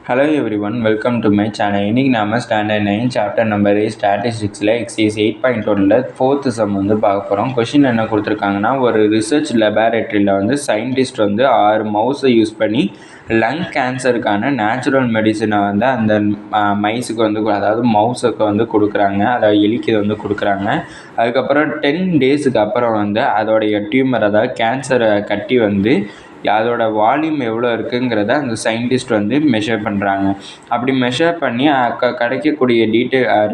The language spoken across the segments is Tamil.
Hello everyone, welcome to my channel. இன்னைக்கு நாம ஸ்டாண்டர்ட் 9 சாப்டர் நம்பர் 8 ஸ்டாட்டிஸ்டிக்ஸில் எக்ஸைஸ் 8.1ல் 4th சம் வந்து பார்க்க போகிறோம். கொஷின் என்ன கொடுத்துருக்காங்கன்னா, ஒரு ரிசர்ச் லெபார்டரியில் வந்து சயின்டிஸ்ட் வந்து 6 மவுஸை யூஸ் பண்ணி லங் கேன்சருக்கான நேச்சுரல் மெடிசனை வந்து அந்த மைஸுக்கு வந்து, அதாவது மவுஸுக்கு வந்து கொடுக்குறாங்க, அதாவது எலிக்கு வந்து கொடுக்குறாங்க. அதுக்கப்புறம் 10 டேஸுக்கு அப்புறம் வந்து அதோடைய டியூமர், அதாவது கேன்சரை கட்டி வந்து அதோட வால்யூம் எவ்வளோ இருக்குங்கிறத அந்த சயின்டிஸ்ட் வந்து மெஷர் பண்ணுறாங்க. அப்படி மெஷர் பண்ணி கிடைக்கக்கூடிய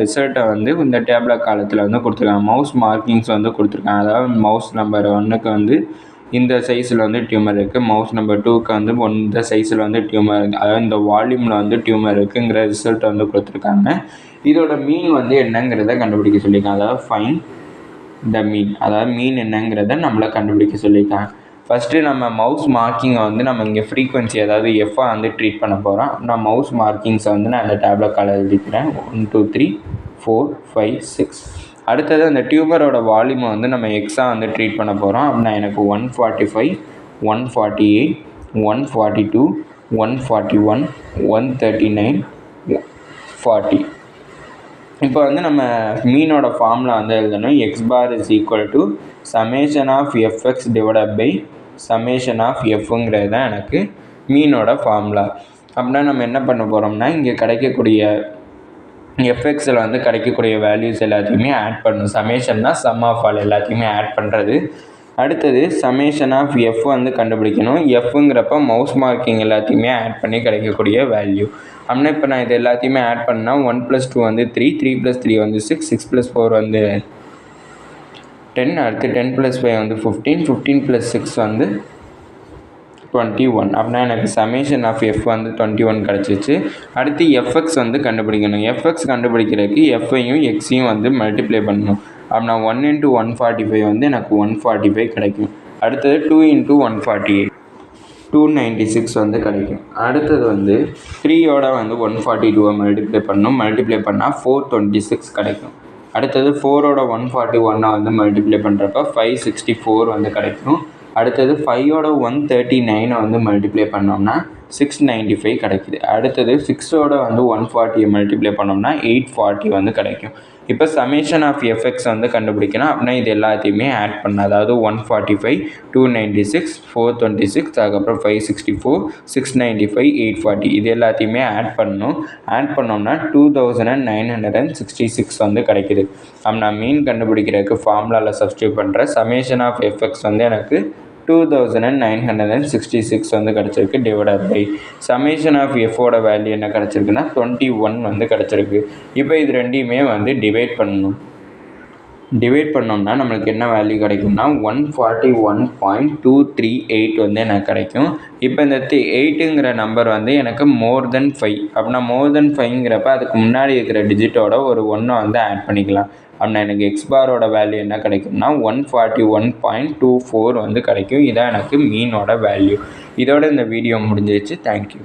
ரிசல்ட்டை வந்து இந்த டேப்லெட் காலத்தில் வந்து கொடுத்துருக்காங்க. மவுஸ் மார்க்கிங்ஸ் வந்து கொடுத்துருக்காங்க. அதாவது மவுஸ் நம்பர் 1க்கு வந்து இந்த சைஸில் வந்து டியூமர் இருக்குது, மவுஸ் நம்பர் 2க்கு வந்து இந்த சைஸில் வந்து டியூமர் இருக்குது, அதாவது இந்த வால்யூமில் வந்து டியூமர் இருக்குங்கிற ரிசல்ட்டை வந்து கொடுத்துருக்காங்க. இதோட மீன் வந்து என்னங்கிறத கண்டுபிடிக்க சொல்லியிருக்காங்க. அதாவது ஃபைண்ட் த மீன், அதாவது மீன் என்னங்கிறத நம்மளை கண்டுபிடிக்க சொல்லியிருக்காங்க. ஃபஸ்ட்டு நம்ம மவுஸ் மார்க்கிங்கை வந்து நம்ம இங்கே ஃப்ரீக்வன்சி, அதாவது எஃப்பாக வந்து ட்ரீட் பண்ண போகிறோம். நான் மவுஸ் மார்க்கிங்ஸை வந்து நான் அந்த டேப்லெட் கால எழுதிக்கிறேன். 1 2 3 4 5 6. அடுத்தது அந்த டியூமரோட வால்யூமை வந்து நம்ம எக்ஸாக வந்து ட்ரீட் பண்ண போகிறோம். அப்படின்னா எனக்கு 145 148 142 141 139 40. இப்போ வந்து நம்ம மீனோட ஃபார்முலா வந்து எழுதணும். X bar is equal to summation of f x divided by summation of எஃப்ங்கிறது தான் எனக்கு மீனோட ஃபார்முலா. அப்படின்னா நம்ம என்ன பண்ண போகிறோம்னா, இங்கே கிடைக்கக்கூடிய எஃப்எக்ஸில் வந்து கிடைக்கக்கூடிய வேல்யூஸ் எல்லாத்தையுமே ஆட் பண்ணணும். சமேஷன்னா சம் ஆஃப் ஆல் எல்லாத்தையுமே ஆட் பண்ணுறது. அடுத்தது சமேஷன் ஆஃப் எஃப் வந்து கண்டுபிடிக்கணும். எஃப்ங்கிறப்ப மவுஸ் மார்க்கிங் எல்லாத்தையுமே ஆட் பண்ணி கிடைக்கக்கூடிய வேல்யூ. அப்படின்னா இப்போ நான் இது எல்லாத்தையுமே ஆட் பண்ணால் 1 + 2 வந்து 3, 3 + 3 வந்து 6, 6 + 4 வந்து 10, அடுத்து 10 + 5 வந்து 15, 15 + 6 வந்து 21. அப்படின்னா எனக்கு சமேஷன் ஆஃப் எஃப் வந்து 21 கிடச்சிச்சு. அடுத்து எஃப்எக்ஸ் வந்து கண்டுபிடிக்கணும். எஃப்எக்ஸ் கண்டுபிடிக்கிறதுக்கு எஃப்ஐயும் எக்ஸையும் வந்து மல்டிப்ளை பண்ணணும். அப்படின்னா 1 × 145 வந்து எனக்கு 145 கிடைக்கும். அடுத்தது 2 × 148 296 வந்து கிடைக்கும். அடுத்தது வந்து 3யோட வந்து 142 மல்டிப்ளை பண்ணணும். மல்டிப்ளை பண்ணால் 426 கிடைக்கும். அடுத்தது 4ஓட 141 வந்து மல்டிப்ளை பண்ணுறப்ப 564 வந்து கிடைக்கும். அடுத்தது 5ஓட 139 வந்து மல்டிப்ளை பண்ணோம்னா 695 கிடைக்குது. அடுத்தது 6ஓட வந்து 140 மல்டிப்ளை பண்ணோம்னா 840 வந்து கிடைக்கும். இப்போ சமேஷன் ஆஃப் எஃப்எக்ஸ் வந்து கண்டுபிடிக்கணும். அப்படின்னா இது எல்லாத்தையுமே ஆட் பண்ணணும். அதாவது 145 296 426 அதுக்கப்புறம் 564 695 840 இது எல்லாத்தையுமே ஆட் பண்ணணும். ஆட் பண்ணோம்னா 2966 வந்து கிடைக்குது. அப்படின்னா மீன் கண்டுபிடிக்கிறதுக்கு ஃபார்முலாவில் சப்ஸ்டியூட் பண்ணுற சமேஷன் ஆஃப் எஃப்எக்ஸ் வந்து எனக்கு 2966 வந்து கிடச்சிருக்கு. டிவைடட் பை சமேஷன் ஆஃப் எஃபோட வேல்யூ என்ன கிடச்சிருக்குன்னா 21 வந்து கிடச்சிருக்கு. இப்போ இது ரெண்டையுமே வந்து டிவைட் பண்ணணும். டிவைட் பண்ணோம்னா நம்மளுக்கு என்ன வேல்யூ கிடைக்கும்னா 141.238 வந்து எனக்கு கிடைக்கும். இப்போ இந்த 8ங்கிற நம்பர் வந்து எனக்கு மோர் தென் 5. அப்படின்னா மோர் தென் 5ங்கிறப்ப அதுக்கு முன்னாடி இருக்கிற டிஜிட்டோட ஒரு 1 வந்து ஆட் பண்ணிக்கலாம். அப்படின்னா எனக்கு எக்ஸ் பாரோட வேல்யூ என்ன கிடைக்கும்னா 141.24 வந்து கிடைக்கும். இதான் எனக்கு மீனோட வேல்யூ. இதோட இந்த வீடியோ முடிஞ்சிருச்சு. தேங்க்யூ.